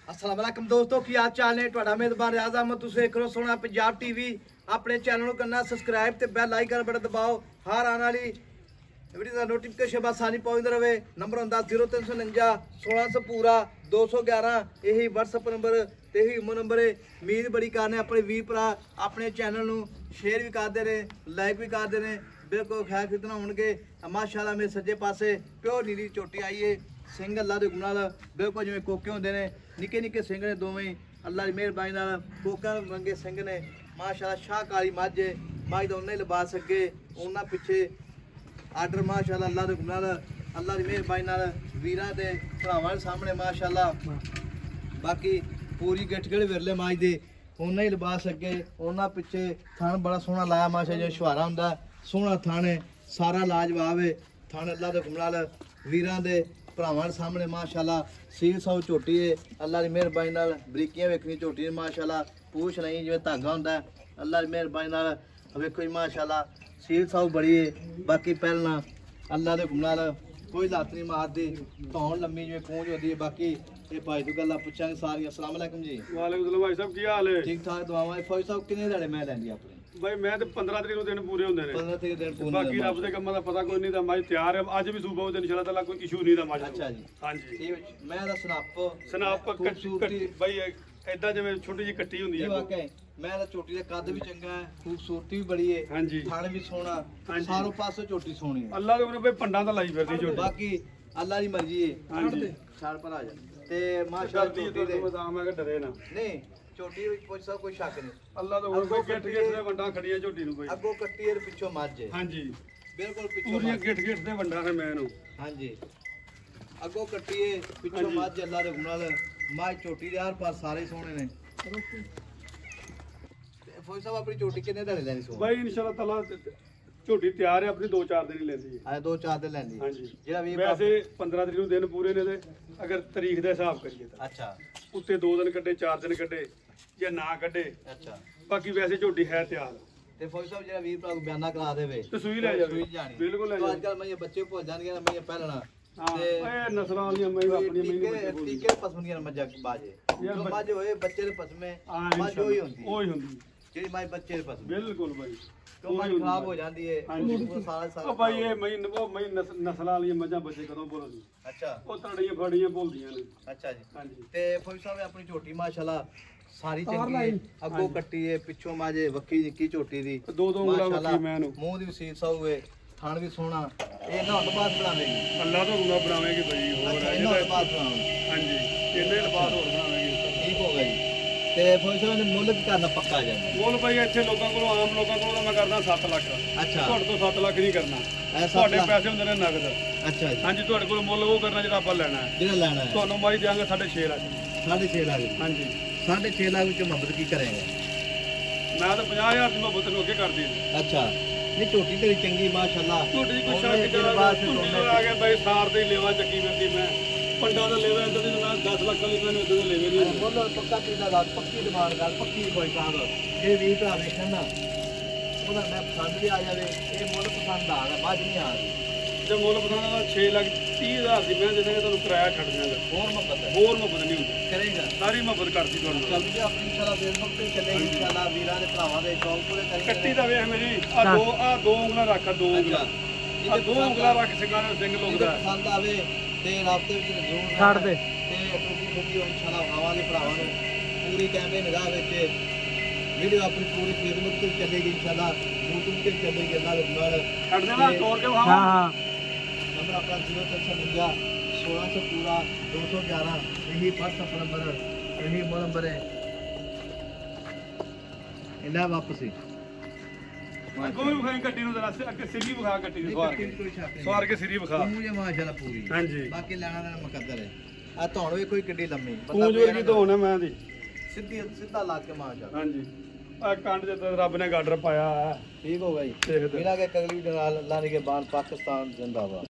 अस्सलाम वालेकुम दोस्तों की हाल चाल ने ਤੁਹਾਡਾ ਮੇਜ਼ਬਾਨ ਰਿਆਜ਼ ਅਹਿਮਦ ਤੁਸੀਂ ਦੇਖ ਰਹੇ ਹੋ ਸੋਹਣਾ ਪੰਜਾਬ ਟੀਵੀ ਆਪਣੇ ਚੈਨਲ ਨੂੰ ਕਰਨਾ ਸਬਸਕ੍ਰਾਈਬ ਤੇ ਬੈਲ ਆਈਕਨ ਬਟਨ ਦਬਾਓ ਹਰ ਆਉਣ ਵਾਲੀ ਵੀਡੀਓ ਦਾ ਨੋਟੀਫਿਕੇਸ਼ਨ ਬਸ ਆਨੀ ਪਹੁੰਚਦਾ ਰਹੇ ਨੰਬਰ ਹੁੰਦਾ 0349 1600 ਪੂਰਾ 211 ਇਹੀ WhatsApp ਨੰਬਰ ਤੇ ਇਹੀ ਮੋ ਨੰਬਰ ਹੈ ਉਮੀਦ ਬੜੀ ਕਰਨੇ ਆਪਣੇ ਵੀਰ ਭਰਾ ਆਪਣੇ ਚੈਨਲ ਨੂੰ ਸ਼ੇਅਰ ਵੀ ਕਰਦੇ ਨੇ ਲਾਈਕ ਵੀ ਕਰਦੇ ਨੇ ਬਿਲਕੁਲ ਖੈਰ ਖਿਦਨਾ ਹੋਣਗੇ ਮਾਸ਼ਾਅੱਲਾ ਮੇਰੇ ਸੱਜੇ ਪਾਸੇ ਪਿਓਰ ਨੀਲੀ ਝੋਟੀ ਆਈ ਹੈ ਸਿੰਘ ਅੱਲਾ ਦੇ ਗੁਨਾਹ ਨਾਲ ਬਿਲਕੁਲ ਜਿਵੇਂ ਕੋਕੇ ਹੁੰਦੇ ਨੇ ਨਿੱਕੇ ਨਿੱਕੇ ਸਿੰਘ ਨੇ ਦੋਵੇਂ ਅੱਲਾ ਦੀ ਮਿਹਰਬਾਨੀ ਨਾਲ ਕੋਕਾ ਰੰਗੇ ਸਿੰਘ ਨੇ ਮਾਸ਼ਾਅੱਲਾ ਸ਼ਾਹ ਕਾਲੀ ਮੱਝ ਮੱਝ ਦਾ ਉਹਨਾਂ ਹੀ ਲਿਬਾਸ ਅੱਗੇ ਉਹਨਾਂ ਪਿੱਛੇ ਆਰਡਰ ਮਾਸ਼ਾਅੱਲਾ ਅੱਲਾ ਦੇ ਗੁਨਾਹ ਨਾਲ ਅੱਲਾ ਦੀ ਮਿਹਰਬਾਨੀ ਨਾਲ ਵੀਰਾਂ ਦੇ ਭਰਾਵਾਂ ਦੇ ਸਾਹਮਣੇ ਮਾਸ਼ਾਅੱਲਾ ਬਾਕੀ ਪੂਰੀ ਗੱਠਗੜ ਵਿਰਲੇ ਮੱਝ ਦੇ ਉਹਨਾਂ ਹੀ ਲਿਬਾਸ ਅੱਗੇ ਉਹਨਾਂ ਪਿੱਛੇ ਥਣ ਬੜਾ ਸੋਹਣਾ ਲਾਇਆ ਮਾਸ਼ਾਅੱਲਾ ਜਿਵੇਂ ਸ਼ਵਾਰਾ ਹੁੰਦਾ ਸੋਹਣਾ ਥਣ ਹੈ ਸਾਰਾ ਲਾਜਵਾਬ ਹੈ ਥਣ ਅੱਲਾ ਦੇ ਗੁਨਾਹ ਨਾਲ ਵੀਰਾਂ ਦੇ ਭਰਾਵਾਂ ਦੇ ਸਾਹਮਣੇ ਮਾਸ਼ਾਅੱਲਾ ਸੀਲ ਸੌ ਝੋਟੀ ਹੈ ਅੱਲਾ ਦੀ ਮਿਹਰਬਾਨੀ ਨਾਲ ਬਰੀਕੀਆਂ ਵੇਖਣੀ ਝੋਟੀ ਹੈ ਮਾਸ਼ਾਅੱਲਾ ਪੂਛ ਨਹੀਂ ਜਿਵੇਂ ਧਾਗਾ ਹੁੰਦਾ ਅੱਲਾ ਦੀ ਮਿਹਰਬਾਨੀ ਨਾਲ ਵੇਖੋ ਜੀ ਮਾਸ਼ਾਅੱਲਾ ਸੀਲ ਸੌ ਬੜੀ ਹੈ ਬਾਕੀ ਪਹਿਲਾਂ ਅੱਲਾ ਦੇ ਗੁਨਾਹ ਨਾਲ ਕੋਈ ਲੱਤ ਨਹੀਂ ਮਾਰਦੀ ਧੌਣ ਲੰਮੀ ਜਿਵੇਂ ਖੂੰਜ ਹੁੰਦੀ ਹੈ ਬਾਕੀ ਇਹ ਭਾਈ ਤੋਂ ਗੱਲਾਂ ਪੁੱਛਾਂਗੇ ਸਾਰੀਆਂ ਅਸਲਾਮ ਅਲੈਕੁਮ ਜੀ ਵਾਲੇਕੁਮ ਸਲਾਮ ਭਾਈ ਸਾਹਿਬ ਕੀ ਹਾਲ ਹੈ ਠੀਕ ਠਾਕ ਦੁਆਵਾਂ ਫੌਜ ਸਾਹਿਬ ਕਿੰਨੇ ਦਿਹਾੜੇ ਮੈਂ ਲੈਂਦੀ ਆਪਣੇ ਭਾਈ ਮੈਂ ਤੇ 15 ਤਰੀਕ ਨੂੰ ਦਿਨ ਪੂਰੇ ਹੁੰਦੇ ਨੇ 15 ਤਰੀਕ ਦਿਨ ਪੂਰੇ ਬਾਕੀ ਰੱਬ ਦੇ ਕੰਮਾਂ ਦਾ ਪਤਾ ਕੋਈ ਨਹੀਂ ਤਾਂ ਮੈਂ ਤਿਆਰ ਹੈ ਅੱਜ ਵੀ ਸੂਬਾ ਤੇ ਇਨਸ਼ਾਅੱਲਾ ਤਾਲਾ ਕੋਈ ਇਸ਼ੂ ਨਹੀਂ ਦਾ ਮੱਝ ਅੱਛਾ ਜੀ ਹਾਂਜੀ ਇਹ ਮੈਂ ਦਾ ਸਨਾਪ ਖੂਬਸੂਰਤੀ ਭਾਈ ਐਦਾਂ ਜਿਵੇਂ ਛੋਟੀ ਜਿਹੀ ਕੱਟੀ ਹੁੰਦੀ ਇਹ ਹੈ ਵਾਕਈ ਮੈਂ ਤਾਂ ਝੋਟੀ ਦਾ ਕੱਦ ਵੀ ਚੰਗਾ ਹੈ ਖੂਬਸੂਰਤੀ ਵੀ ਬੜੀ ਹੈ ਹਾਂਜੀ ਥਣ ਵੀ ਸੋਹਣਾ ਹਾਂਜੀ। ਸਾਰੋਂ ਪਾਸੇ ਝੋਟੀ ਸੋਹਣੀ ਹੈ ਅੱਲਾ ਦੇ ਉਹਨੇ ਭਾਈ ਪੰਡਾਂ ਦਾ ਲਾਈ ਫਿਰਦੀ ਛੋਟੀ ਬਾਕੀ ਅੱਲਾ ਦੀ ਮਰਜ਼ੀ ਹੈ ਹਾਂਜੀ। ਛਾੜ ਪਰ ਆ ਜਾ ਤੇ ਮਾਸ਼ਾਅੱਲਾ ਕਰਦੀ ਝੋਟੀ ਦੇ ਤੇ ਤਾਂ ਮੈਂ ਕਿ ਡਰੇ ਨਾ ਨਹੀਂ ਝੋਟੀ ਵਿੱਚ ਕੋਈ ਸਭ ਕੋਈ ਸ਼ੱਕ ਨਹੀਂ ਅੱਲਾ ਤੋਂ ਕੋਈ ਗਿੱਟ ਗਿੱਟ ਦੇ ਵੰਡਾਂ ਖੜੀਆਂ ਝੋਟੀ ਨੂੰ ਭਾਈ ਅੱਗੋਂ ਕੱਟੀ ਹੈ ਪਿੱਛੋਂ ਮੱਝ ਹੈ ਹਾਂਜੀ ਬਿਲਕੁਲ ਪਿੱਛੋਂ ਪੂਰੀਆਂ ਮੱਝ। ਗਿੱਟ ਗਿੱਟ ਦੇ ਵੰਡਾਂ ਨੇ ਮੈਂ ਨੂੰ ਹਾਂਜੀ ਅੱਗੋਂ ਕੱਟੀ ਹੈ ਪਿੱਛੋਂ ਮੱਝ ਅੱਲਾ ਦੇ ਗੁਨਾਹ ਨਾਲ ਮੱਝ ਝੋਟੀ ਦੇ ਹਰ ਪਾਸ ਸਾਰੇ ਸੋਹਣੇ ਨੇ ਤੇ ਫੌਜ ਸਾਹਿਬ ਆਪਣੀ ਝੋਟੀ ਕਿੰਨੇ ਦਿਨ ਲੈਣੀ ਸੋ ਭਾਈ ਇਨਸ਼ਾਅੱਲਾ ਤਾਲਾ ਝੋਟੀ ਤਿਆਰ ਹੈ ਆਪਣੀ 2-4 ਦਿਨ ਹੀ ਲੈਂਦੀ ਹੈ ਆਏ 2-4 ਦਿਨ ਲੈਂਦੀ ਹਾਂਜੀ ਜਿਹੜਾ ਵੀ ਵੈਸੇ 15 ਤਰੀਕ ਨੂੰ ਦਿਨ ਪੂਰੇ ਨੇ ਤੇ ਅਗਰ ਤਰੀਕ ਦਾ ਹਿਸਾਬ ਕਰੀਏ ਤਾਂ ਅੱਛਾ ਉੱਤੇ 2 ਦਿਨ ਕੱਢੇ 4 ਦਿਨ ਕੱਢੇ ਜਾਂ ਨਾ ਕੱਢੇ ਅੱਛਾ ਬਾਕੀ ਵੈਸੇ ਝੋਟੀ ਹੈ ਤਿਆਰ ਤੇ ਫੌਜ ਸਾਹਿਬ ਜਿਹੜਾ ਵੀਰ ਭਰਾ ਨੂੰ ਬਿਆਨਾ ਕਰਾ ਦੇਵੇ ਤੇ ਸੂਈ ਲੈ ਜਾਵੇ ਸੂਈ ਜਾਣੀ ਬਿਲਕੁਲ ਲੈ ਤਾਂ ਜਾਵੇ ਅੱਜ ਕੱਲ ਮੈਂ ਬੱਚੇ ਭੁੱਲ ਜਾਣਗੇ ਨਾ ਮੈਂ ਪਹਿਲਣਾ ਹਾਂ ਤੇ ਇਹ ਨਸਲਾਂ ਵਾਲੀਆਂ ਮੈਂ ਆਪਣੀਆਂ ਮੈਨੂੰ ਟੀਕੇ ਪਸਮੀਆਂ ਮੱਝਾਂ ਬਾਜੇ ਜੋ ਮੱਝ ਹੋਏ ਬੱਚੇ ਦੇ ਪਸਮੇ ਮੱਝ ਹੋਈ ਹੁੰਦੀ ਉਹੀ ਹੁੰਦੀ ਜਿਹੜੀ ਮੱਝ ਬੱਚੇ ਦੇ ਪਸਮੇ ਬਿਲਕੁਲ ਭਾਈ ਕਿਉਂ ਮੱਝ ਖਰਾਬ ਹੋ ਜਾਂਦੀ ਹੈ ਉਹ ਸਾਰਾ ਉਹ ਭਾਈ ਇਹ ਮੈਂ ਨਸਲਾਂ ਵਾਲੀਆਂ ਮੱਝਾਂ ਬੱਚੇ ਕਦੋਂ ਬੋਲਦੀ ਅੱਛਾ ਉਹ ਤੜੀਆਂ ਫੜੀਆਂ ਭੁੱਲਦੀਆਂ ਨੇ ਅੱਛਾ ਜੀ ਹਾਂਜੀ ਤੇ ਫੌਜ ਸਾਹਿਬ ਆਪਣੀ ਝੋਟੀ ਮਾਸ਼ਾਅੱਲਾ ਸਾਰੀ ਚੰਗੀ ਹੈ ਅੱਗੋਂ ਕੱਟੀ ਹੈ ਪਿੱਛੋਂ ਮਾਜੇ ਵੱਖੀ ਨਿੱਕੀ ਝੋਟੀ ਦੀ ਦੋ ਉਂਗਲਾਂ ਵੱਖੀ ਮੈਂ ਨੂੰ ਮੂੰਹ ਦੀ ਸੀਲ ਸੌ ਹੋਏ ਥਣ ਵੀ ਸੋਹਣਾ ਇਹ ਨਾ ਹੁਣ ਬਾਅਦ ਬਣਾਵੇਗੀ ਅੱਲਾ ਤੋਂ ਗੁੰਗਾ ਬਣਾਵੇਂਗੇ ਭਾਈ ਹੋਰ ਅੱਛਾ ਇਹਨਾਂ ਤੋਂ ਬਾਅਦ ਬਣਾਵੇਗੀ ਹਾਂਜੀ ਇਹਦੇ ਲਬਾਸ ਹੋਰ ਬਣਾਵੇਂਗੇ ਠੀਕ ਹੋ ਗਈ ਤੇ ਫੌਜ ਸਾਹਿਬ ਨੇ ਮੁੱਲ ਵੀ ਕਰਨਾ ਪੱਕਾ ਜਾਂਦਾ ਮੁੱਲ ਭਾਈ ਇੱਥੇ ਲੋਕਾਂ ਕੋਲੋਂ ਆਮ ਲੋਕਾਂ ਕੋਲੋਂ ਮੈਂ ਕਰਦਾ 7 ਲੱਖ ਅੱਛਾ ਤੁਹਾਡੇ ਤੋਂ 7 ਲੱਖ ਨਹੀਂ ਕਰਨਾ ਇਹ 7 ਤੁਹਾਡੇ ਲੱਖ ਪੈਸੇ ਹੁੰਦੇ ਨੇ ਨਗਦ ਅੱਛਾ ਜੀ ਹਾਂਜੀ ਤੁਹਾਡੇ ਕੋਲ ਮੁੱਲ ਉਹ ਕਰਨਾ ਜਿਹੜਾ ਆਪਾਂ ਲੈਣਾ ਹੈ ਜਿਹੜਾ ਲੈਣਾ ਹੈ ਤੁਹਾਨੂੰ ਮਾਈ ਦਿਆਂਗੇ 6.5 ਲੱਖ 6.5 ਲੱਖ ਹਾਂਜੀ 6.5 ਲੱਖ ਵਿੱਚ ਮੁਹੱਬਤ ਕੀ ਕਰੇਗਾ ਮੈਂ ਤਾਂ 50,000 ਦੀ ਮੁਹੱਬਤ ਨੂੰ ਅੱਗੇ ਕਰਦੀ ਹਾਂ ਅੱਛਾ ਨਹੀਂ ਝੋਟੀ ਤੇ ਵੀ ਚੰਗੀ ਮਾਸ਼ਾਅੱਲਾ ਤੁਹਾਡੀ ਕੋਈ ਉਹਨੇ ਸ਼ੱਕ ਦਿਲ ਬਾਅਦ ਚ ਦੋਨੇ ਆ ਗਿਆ ਬਾਈ ਸਾਰ ਦੇ ਲੇਵਾ ਚੱਕੀ ਫਿਰਦੀ ਮੈਂ ਪੰਡਾ ਦਾ ਲੇਵਾ ਇਦਾਂ ਦੀ ਨਾ 10 ਲੱਖ ਵਾਲੀ ਮੈਨੂੰ ਇਦਾਂ ਦੇ ਲੇਵੇ ਨਹੀਂ ਮੁੱਲ ਪੱਕਾ ਕਿਹਦਾ ਦਾ ਪੱਕੀ ਦੁਕਾਨ ਗੱਲ ਪੱਕੀ ਕੋਈ ਸਾਹਬ ਜੇ ਵੀ ਭਰਾ ਵੇਖਣ ਨਾ ਉਹਦਾ ਮੈਂ ਪਸੰਦ ਵੀ ਆ ਜਾਵੇ ਇਹ ਮੁੱਲ ਪਸੰਦ ਆ ਗਿਆ ਬਾਅਦ ਨਹੀਂ ਆ ਜੇ ਮੁੱਲ ਪਸਾਣਾ ਦਾ 6 ਲੱਖ 30,000 ਦੀ ਮੈਂ ਜਿਵੇਂ ਤੁਹਾਨੂੰ ਕਿਰਾਇਆ ਛੱਡ ਦਿਆਂਗਾ ਹੋਰ ਮੁਹੱਬਤ ਹੈ ਹੋਰ ਮੁਹੱਬਤ ਨਹੀਂ ਹੁੰਦੀ ਕਰੇਗਾ ਸਾਰੀ ਮੁਹੱਬਤ ਕਰਦੀ ਤੁਹਾਨੂੰ ਚੱਲ ਜੀ ਆਪਣੀ ਇਨਸ਼ਾਅੱਲਾ ਫੇਸਬੁੱਕ ਤੇ ਚੱਲੇਗੀ ਇਨਸ਼ਾਅੱਲਾ ਵੀਰਾਂ ਦੇ ਭਰਾਵਾਂ ਦੇ ਸ਼ੌਂਕ ਪੂਰੇ ਕਰੀਏ ਕੱਟੀ ਦਾ ਵੇਖ ਮੇਰੀ ਆ ਦੋ ਉਂਗਲਾਂ ਰੱਖ ਦੋ ਉਂਗਲਾਂ ਆ ਦੋ ਉਂਗਲਾਂ ਰੱਖ ਸਿੰਘਾਂ ਦੇ ਸਿੰਘ ਲੋਕ ਦਾ ਪਸੰਦ ਆਵੇ ਤੇ ਰਾਬਤੇ ਵਿੱਚ ਜ਼ਰੂਰ ਛੱਡ ਦੇ ਤੇ ਤੁਸੀਂ ਇਨਸ਼ਾਅੱਲਾ ਆਵਾਂਗੇ ਭਰਾਵਾਂ ਨੂੰ ਪੂਰੀ ਕੈਮਰੇ ਨਿਗਾਹ ਵਿੱਚ ਵੀਡੀਓ ਆਪਣੀ ਪੂਰੀ ਫੇਸਬੁੱਕ ਤੇ ਚੱਲੇਗੀ ਇਨਸ਼ਾਅੱਲਾ YouTube ਤੇ ਚੱਲੇਗੀ ਅੱਲਾ ਦੇ ਨਾਲ ਛੱਡ ਦੇਣਾ ਤੋੜ ਕੇ ਹਾਂ ਵਿਖਾਵਾਂ ਹਾਂ ਨੰਬਰ ਆਪਣਾ 0349 1600 ਪੂਰਾ 211 ਇਹੀ WhatsApp ਨੰਬਰ ਇਹੀ ਮੋ ਨੰਬਰ ਹੈ ਇਹਨਾਂ ਵਾਪਸ ਹੀ ਕੋਈ ਵਿਖਾਈ ਗੱਡੀ ਨੂੰ ਜਰਾ ਅੱਗੇ ਸਿਰੀ ਵਿਖਾ ਗੱਡੀ ਨੂੰ ਸਵਾਰ ਕੇ ਕੋਈ ਸ਼ੱਕ ਨਹੀਂ ਸਵਾਰ ਕੇ ਸਿਰੀ ਵਿਖਾ ਮੂੰਹ ਮਾਸ਼ਾਅੱਲਾ ਪੂਰੀ ਹਾਂਜੀ ਬਾਕੀ ਲੈਣਾ ਦੇਣਾ ਮੁਕੱਦਰ ਹੈ ਆ ਧੌਣ ਵੀ ਕੋਈ ਕਿੱਡੀ ਲੰਮੀ ਤੂੰ ਜੋ ਕੀ ਧੋਣ ਹੈ ਮੈਂ ਦੀ ਸਿੱਧਾ ਲਾ ਕੇ ਮਾਸ਼ਾਅੱਲਾ ਹਾਂਜੀ ਆ ਕੰਡ ਜੇ ਰੱਬ ਨੇ ਗਾਡਰ ਪਾਇਆ ਹੈ ਠੀਕ ਹੋ ਗਈ ਦੇਖਦੇ ਬਿਨਾਂ ਕੇ ਕਗਲੀ ਨਾਲ ਅੱਲਾ ਨੇ ਕੇ ਬਾਨ ਪਾਕਿस्तान जिंदाबाद।